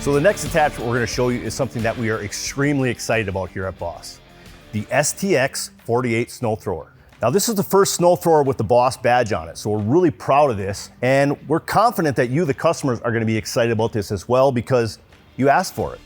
So the next attachment we're going to show you is something that we are extremely excited about here at Boss, the STX48 snow thrower. Now this is the first snow thrower with the Boss badge on it, so we're really proud of this, and we're confident that you, the customers, are going to be excited about this as well because you asked for it.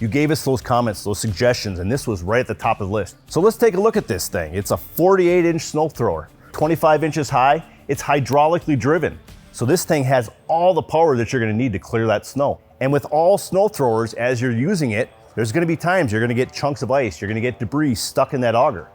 You gave us those comments, those suggestions, and this was right at the top of the list. So let's take a look at this thing. It's a 48-inch snow thrower, 25 inches high. It's hydraulically driven. So this thing has all the power that you're going to need to clear that snow. And with all snow throwers, as you're using it, there's going to be times you're going to get chunks of ice, you're going to get debris stuck in that auger.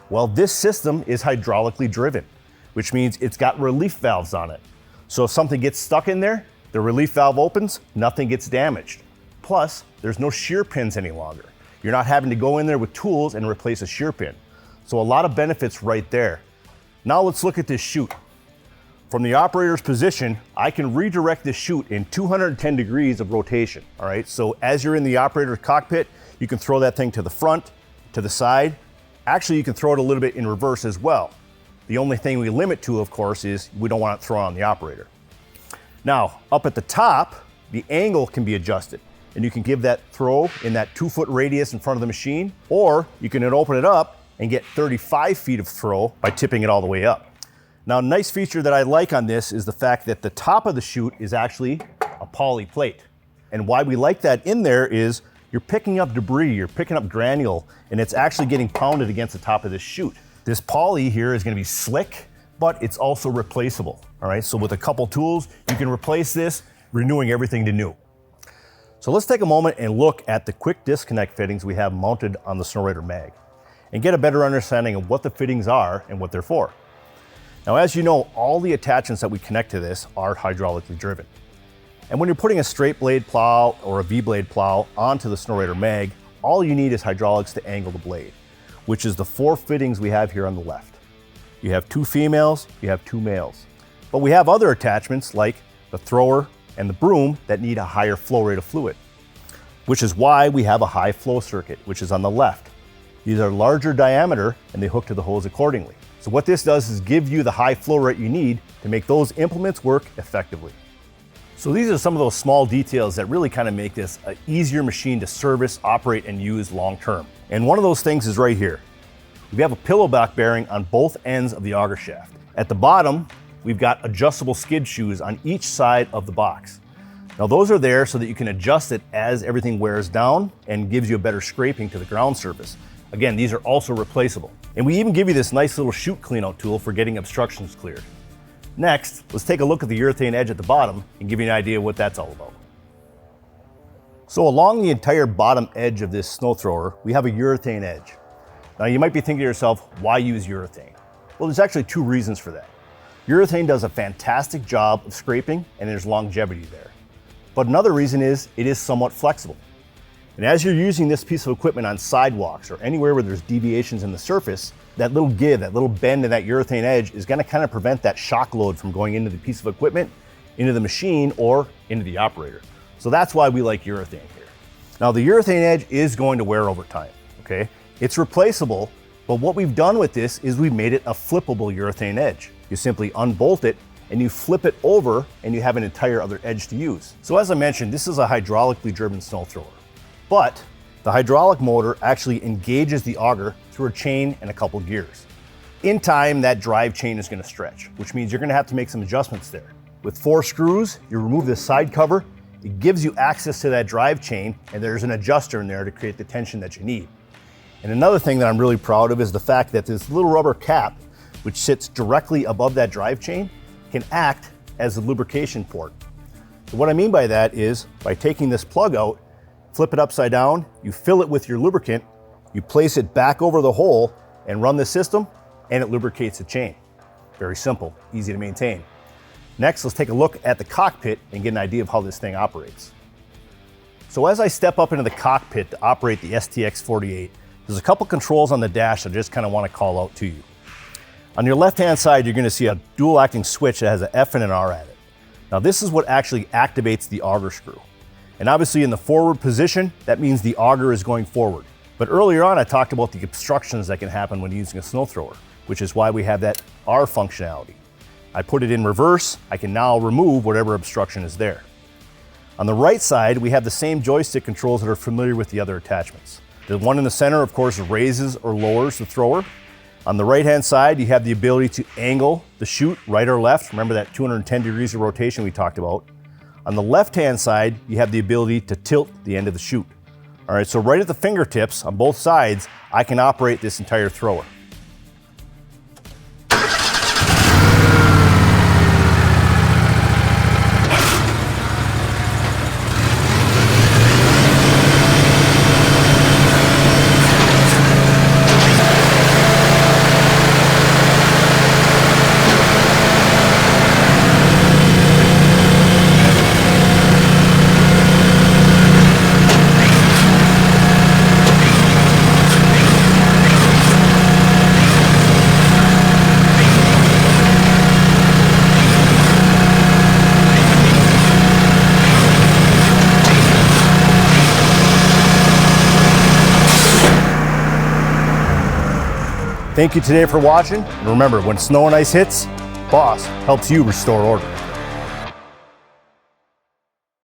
Well, this system is hydraulically driven, which means it's got relief valves on it. So if something gets stuck in there, the relief valve opens, nothing gets damaged. Plus, there's no shear pins any longer. You're not having to go in there with tools and replace a shear pin. So a lot of benefits right there. Now let's look at this chute. From the operator's position, I can redirect this chute in 210 degrees of rotation, all right? So as you're in the operator's cockpit, you can throw that thing to the front, to the side. Actually, you can throw it a little bit in reverse as well. The only thing we limit to, of course, is we don't want it thrown on the operator. Now, up at the top, the angle can be adjusted, and you can give that throw in that 2-foot radius in front of the machine, or you can open it up and get 35 feet of throw by tipping it all the way up. Now, a nice feature that I like on this is the fact that the top of the chute is actually a poly plate. And why we like that in there is you're picking up debris, you're picking up granule, and it's actually getting pounded against the top of this chute. This poly here is going to be slick, but it's also replaceable. All right, so with a couple tools, you can replace this, renewing everything to new. So let's take a moment and look at the quick disconnect fittings we have mounted on the Snowrider mag and get a better understanding of what the fittings are and what they're for. Now, as you know, all the attachments that we connect to this are hydraulically driven. And when you're putting a straight blade plow or a V-blade plow onto the Snowrider mag, all you need is hydraulics to angle the blade, which is the 4 fittings we have here on the left. You have 2 females, you have 2 males. But we have other attachments like the thrower and the broom that need a higher flow rate of fluid, which is why we have a high flow circuit, which is on the left. These are larger diameter and they hook to the hose accordingly. So what this does is give you the high flow rate you need to make those implements work effectively. So these are some of those small details that really kind of make this an easier machine to service, operate, and use long term. And one of those things is right here. We have a pillowback bearing on both ends of the auger shaft. At the bottom, we've got adjustable skid shoes on each side of the box. Now those are there so that you can adjust it as everything wears down and gives you a better scraping to the ground surface. Again, these are also replaceable. And we even give you this nice little chute cleanout tool for getting obstructions cleared. Next, let's take a look at the urethane edge at the bottom and give you an idea of what that's all about. So along the entire bottom edge of this snow thrower, we have a urethane edge. Now you might be thinking to yourself, why use urethane? Well, there's actually 2 reasons for that. Urethane does a fantastic job of scraping and there's longevity there. But another reason is it is somewhat flexible. And as you're using this piece of equipment on sidewalks or anywhere where there's deviations in the surface, that little give, that little bend in that urethane edge is going to kind of prevent that shock load from going into the piece of equipment, into the machine, or into the operator. So that's why we like urethane here. Now the urethane edge is going to wear over time, okay? It's replaceable, but what we've done with this is we've made it a flippable urethane edge. You simply unbolt it and you flip it over and you have an entire other edge to use. So as I mentioned, this is a hydraulically driven snow thrower. But the hydraulic motor actually engages the auger through a chain and a couple gears. In time, that drive chain is going to stretch, which means you're going to have to make some adjustments there. With 4 screws, you remove this side cover, it gives you access to that drive chain, and there's an adjuster in there to create the tension that you need. And another thing that I'm really proud of is the fact that this little rubber cap, which sits directly above that drive chain, can act as a lubrication port. So what I mean by that is by taking this plug out, flip it upside down, you fill it with your lubricant, you place it back over the hole and run the system, and it lubricates the chain. Very simple, easy to maintain. Next, let's take a look at the cockpit and get an idea of how this thing operates. So as I step up into the cockpit to operate the STX48, there's a couple controls on the dash I just kind of want to call out to you. On your left-hand side, you're going to see a dual-acting switch that has an F and an R at it. Now this is what actually activates the auger screw. And obviously in the forward position, that means the auger is going forward. But earlier on, I talked about the obstructions that can happen when using a snow thrower, which is why we have that R functionality. I put it in reverse, I can now remove whatever obstruction is there. On the right side, we have the same joystick controls that are familiar with the other attachments. The one in the center, of course, raises or lowers the thrower. On the right-hand side, you have the ability to angle the chute right or left. Remember that 210 degrees of rotation we talked about. On the left-hand side, you have the ability to tilt the end of the chute. All right, so right at the fingertips on both sides, I can operate this entire thrower. Thank you today for watching, and remember, when snow and ice hits, Boss helps you restore order.